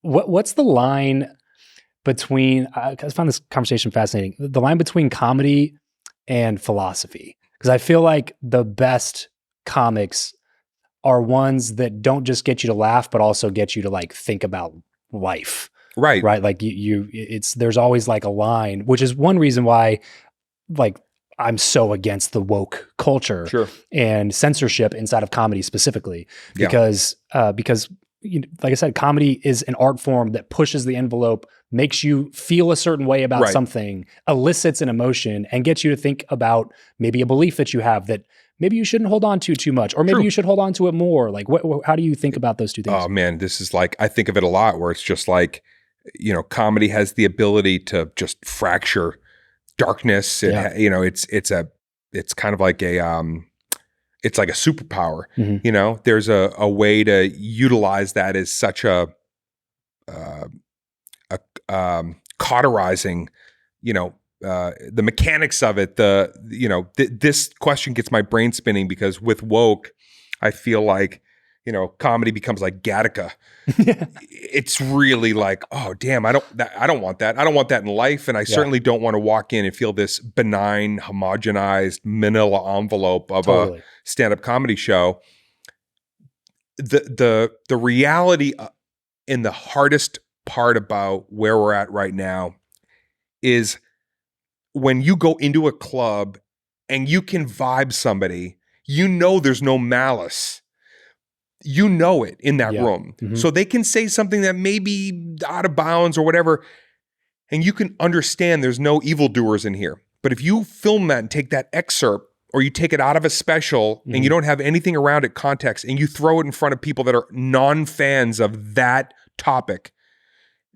what's the line between, I found this conversation fascinating, the line between comedy and philosophy. Because I feel like the best comics are ones that don't just get you to laugh, but also get you to like think about life. Right. Right. Like there's always like a line, which is one reason why like I'm so against the woke culture and censorship inside of comedy specifically, because like I said, comedy is an art form that pushes the envelope, makes you feel a certain way about something, elicits an emotion, and gets you to think about maybe a belief that you have that maybe you shouldn't hold on to too much, or maybe you should hold on to it more. Like, how do you think about those two things? Oh man, this is like, I think of it a lot where it's just like, comedy has the ability to just fracture darkness. It's kind of like it's like a superpower. Mm-hmm. There's a way to utilize that as such a cauterizing, the mechanics of it. This question gets my brain spinning because with woke, I feel like, comedy becomes like Gattaca. It's really like, oh damn, I don't want that. I don't want that in life. And I certainly don't want to walk in and feel this benign, homogenized manila envelope of a stand-up comedy show. The reality and the hardest part about where we're at right now is when you go into a club and you can vibe somebody, there's no malice. It in that room. Mm-hmm. So they can say something that may be out of bounds or whatever, and you can understand there's no evildoers in here. But if you film that and take that excerpt, or you take it out of a special and you don't have anything around it context, and you throw it in front of people that are non-fans of that topic,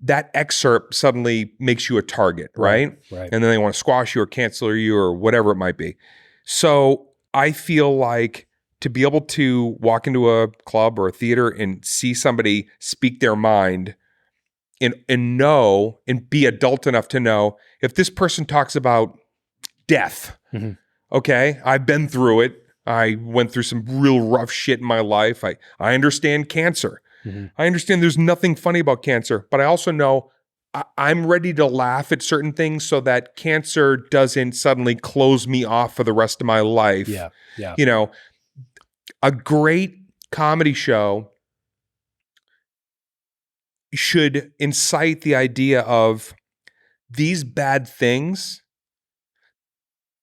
that excerpt suddenly makes you a target, right? Right. And then they want to squash you or cancel you or whatever it might be. So I feel like to be able to walk into a club or a theater and see somebody speak their mind and know and be adult enough to know if this person talks about death, okay, I've been through it. I went through some real rough shit in my life. I understand cancer. I understand there's nothing funny about cancer, but I also know I'm ready to laugh at certain things so that cancer doesn't suddenly close me off for the rest of my life. Yeah. A great comedy show should incite the idea of these bad things.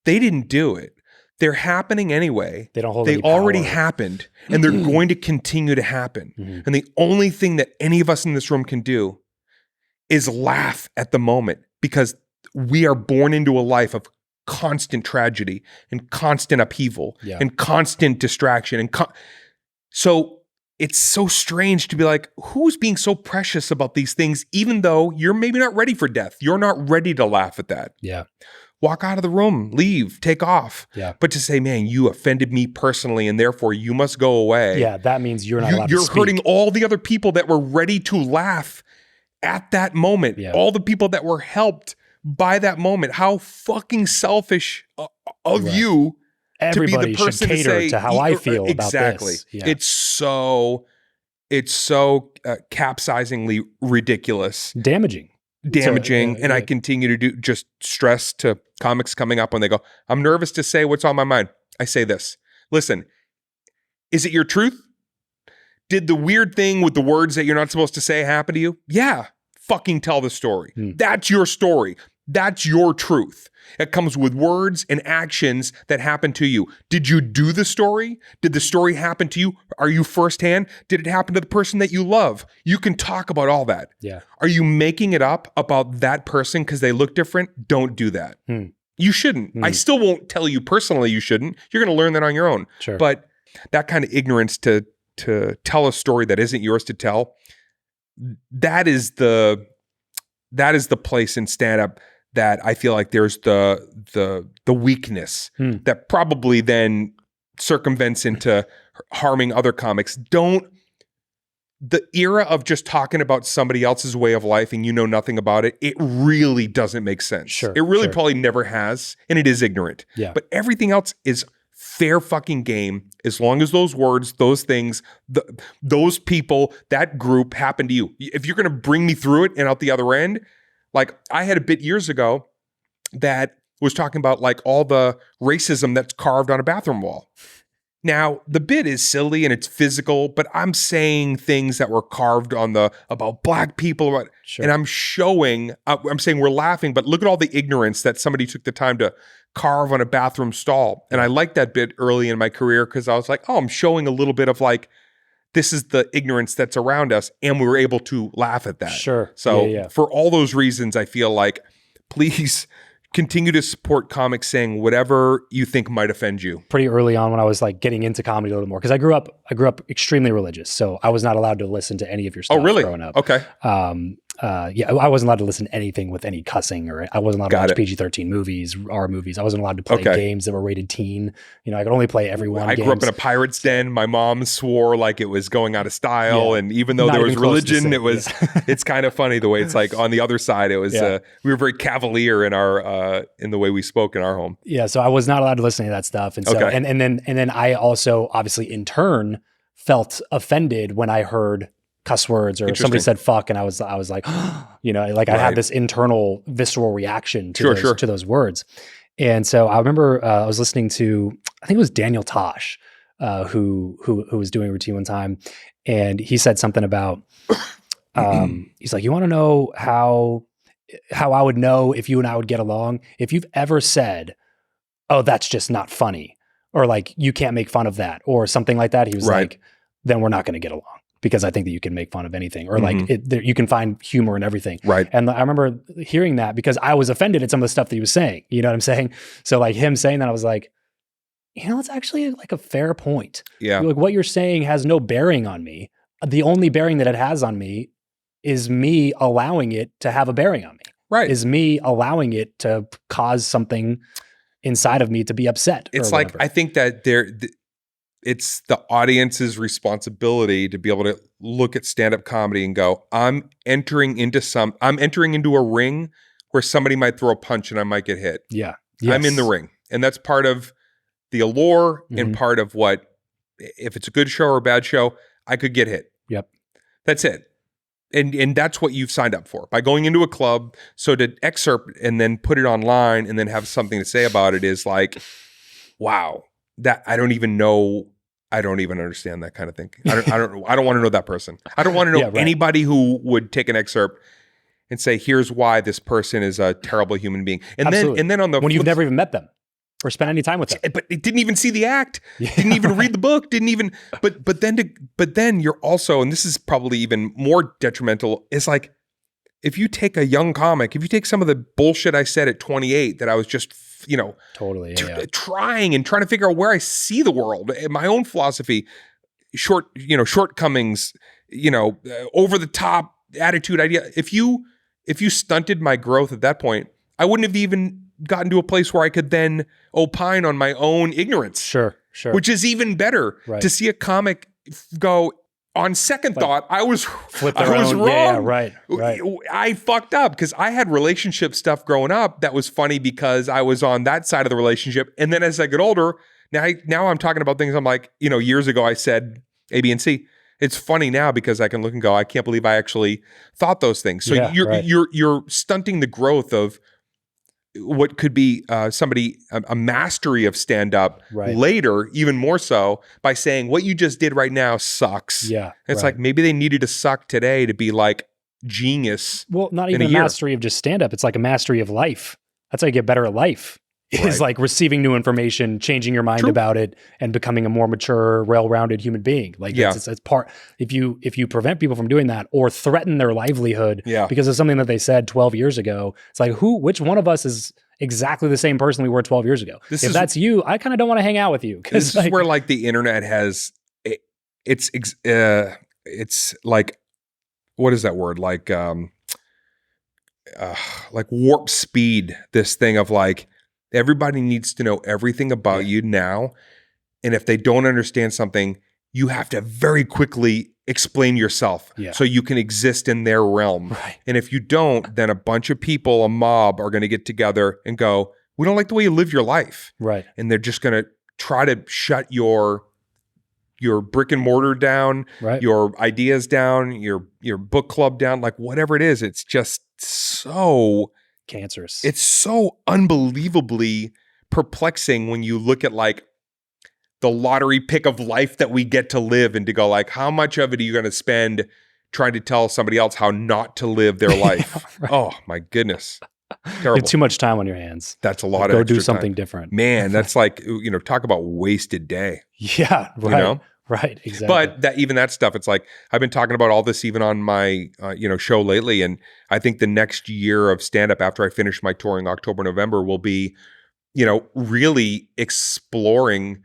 They didn't do it. They're happening anyway. They don't hold They any already power. happened, and they're going to continue to happen. And the only thing that any of us in this room can do is laugh at the moment, because we are born into a life of constant tragedy and constant upheaval and constant distraction. And so it's so strange to be like, who's being so precious about these things, even though you're maybe not ready for death? You're not ready to laugh at that. Yeah. Walk out of the room, leave, take off. Yeah. But to say, man, you offended me personally and therefore you must go away. Yeah, that means you're not allowed to speak. You're hurting all the other people that were ready to laugh at that moment. Yeah. All the people that were helped by that moment. How fucking selfish of you Everybody to be the person should cater to how I feel about this. Yeah. It's so capsizingly ridiculous. Damaging. And I continue to just stress to comics coming up when they go, I'm nervous to say what's on my mind. I say this, listen, is it your truth? Did the weird thing with the words that you're not supposed to say happen to you? Yeah, fucking tell the story. That's your story. That's your truth. It comes with words and actions that happen to you. Did you do the story? Did the story happen to you? Are you firsthand? Did it happen to the person that you love? You can talk about all that. Yeah. Are you making it up about that person because they look different? Don't do that. You shouldn't. I still won't tell you personally you shouldn't. You're going to learn that on your own. Sure. But that kind of ignorance to tell a story that isn't yours to tell, that is the place in stand-up that I feel like there's the weakness that probably then circumvents into harming other comics. The era of just talking about somebody else's way of life and you know nothing about it, it really doesn't make sense. Sure, it really probably never has, and it is ignorant. Yeah. But everything else is fair fucking game as long as those words, those things, those people, that group happen to you. If you're going to bring me through it and out the other end, like I had a bit years ago that was talking about like all the racism that's carved on a bathroom wall. Now, the bit is silly and it's physical, but I'm saying things that were carved on about black people. Sure. And I'm saying we're laughing, but look at all the ignorance that somebody took the time to carve on a bathroom stall. And I liked that bit early in my career because I was like, oh, I'm showing a little bit of like, this is the ignorance that's around us. And we were able to laugh at that. Sure. So for all those reasons, I feel like, please continue to support comics saying whatever you think might offend you. Pretty early on when I was like getting into comedy a little more, because I grew up extremely religious, so I was not allowed to listen to any of your stuff. Oh, really? Growing up. Okay. I wasn't allowed to listen to anything with any cussing, or I wasn't allowed to watch PG-13 movies, R movies. I wasn't allowed to play games that were rated teen. You know, I could only play everyone. I grew up in a pirate's den. My mom swore like it was going out of style, and even though there was religion, it was. It's kind of funny the way it's like on the other side. It was we were very Cavalier in our in the way we spoke in our home. Yeah, so I was not allowed to listen to that stuff, and so and then I also obviously in turn felt offended when I heard cuss words or somebody said fuck, and I was like, you know, like I had this internal visceral reaction to to those words. And so I remember I was listening to, I think it was Daniel Tosh, who was doing a routine one time, and he said something about he's like, you want to know how I would know if you and I would get along? If you've ever said, oh, that's just not funny, or like you can't make fun of that, or something like that, he was like, then we're not going to get along. Because I think that you can make fun of anything, or like you can find humor in everything. Right. And I remember hearing that because I was offended at some of the stuff that he was saying. You know what I'm saying? So like him saying that, I was like, you know, it's actually like a fair point. Yeah. Like what you're saying has no bearing on me. The only bearing that it has on me is me allowing it to have a bearing on me. Right. Is me allowing it to cause something inside of me to be upset. It's like, I think that it's the audience's responsibility to be able to look at stand-up comedy and go, I'm entering into a ring where somebody might throw a punch and I might get hit. Yeah. Yes. I'm in the ring. And that's part of the allure and part of what, if it's a good show or a bad show, I could get hit. Yep. That's it. And that's what you've signed up for by going into a club. So to excerpt and then put it online and then have something to say about it is like, wow, that I don't even understand that kind of thing. I don't want to know that person. I don't want to know anybody who would take an excerpt and say, here's why this person is a terrible human being. And then on the when you've never even met them or spent any time with them. But it didn't even see the act, didn't even read the book, but then you're also, and this is probably even more detrimental, is like, if you take a young comic, if you take some of the bullshit I said at 28 that I was just, you know, totally trying to figure out where I see the world, my own philosophy, shortcomings, over the top attitude idea. If you stunted my growth at that point, I wouldn't have even gotten to a place where I could then opine on my own ignorance. Sure. Which is even better to see a comic go, on second thought, I was wrong. Yeah, right. I fucked up because I had relationship stuff growing up that was funny because I was on that side of the relationship. And then as I get older, now I'm talking about things I'm like, years ago I said A, B, and C. It's funny now because I can look and go, I can't believe I actually thought those things. So you're stunting the growth of what could be a mastery of stand-up later, even more so, by saying what you just did right now sucks. Yeah. It's like maybe they needed to suck today to be like genius. Well, not even a mastery of just stand-up. It's like a mastery of life. That's how you get better at life. Is like receiving new information, changing your mind about it, and becoming a more mature, well-rounded human being. Like it's part. If you prevent people from doing that or threaten their livelihood because of something that they said 12 years ago, it's like which one of us is exactly the same person we were 12 years ago? If that's you, I kind of don't want to hang out with you. This is where like the internet has it's like, what is that word? Like warp speed. This thing of like, everybody needs to know everything about you now. And if they don't understand something, you have to very quickly explain yourself so you can exist in their realm. Right. And if you don't, then a bunch of people, a mob, are going to get together and go, we don't like the way you live your life. Right. And they're just going to try to shut your brick and mortar down, right. your ideas down, your book club down, like whatever it is. It's just so cancerous. It's so unbelievably perplexing when you look at like the lottery pick of life that we get to live, and to go like, how much of it are you going to spend trying to tell somebody else how not to live their life? Right. Oh my goodness. Terrible. You have too much time on your hands. That's a lot of extra go do something time. different. Man, that's like, talk about wasted day. Yeah, right. Right, exactly. But that stuff, it's like, I've been talking about all this even on my show lately, and I think the next year of stand-up after I finish my touring October, November will be, really exploring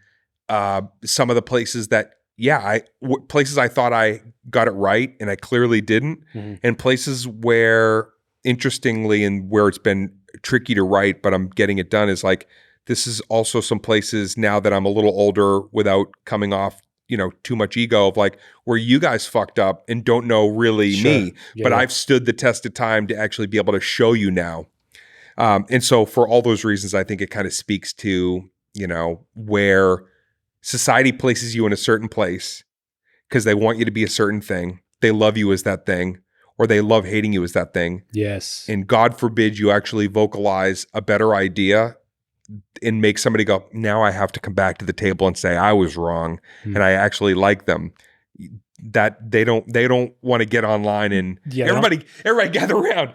some of the places that, places I thought I got it right and I clearly didn't, and places where, interestingly, and where it's been tricky to write, but I'm getting it done, is like, this is also some places now that I'm a little older, without coming off too much ego, of like, where you guys fucked up and don't know really me, but I've stood the test of time to actually be able to show you now. And so for all those reasons, I think it kind of speaks to, where society places you in a certain place because they want you to be a certain thing. They love you as that thing, or they love hating you as that thing. Yes. And God forbid you actually vocalize a better idea and make somebody go, now I have to come back to the table and say I was wrong and I actually like them. That they don't want to get online and everybody gather around.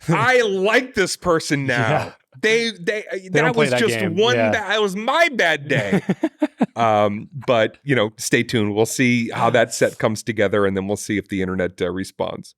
I like this person now. That was just one it was my bad day. But stay tuned. We'll see how that set comes together, and then we'll see if the internet responds.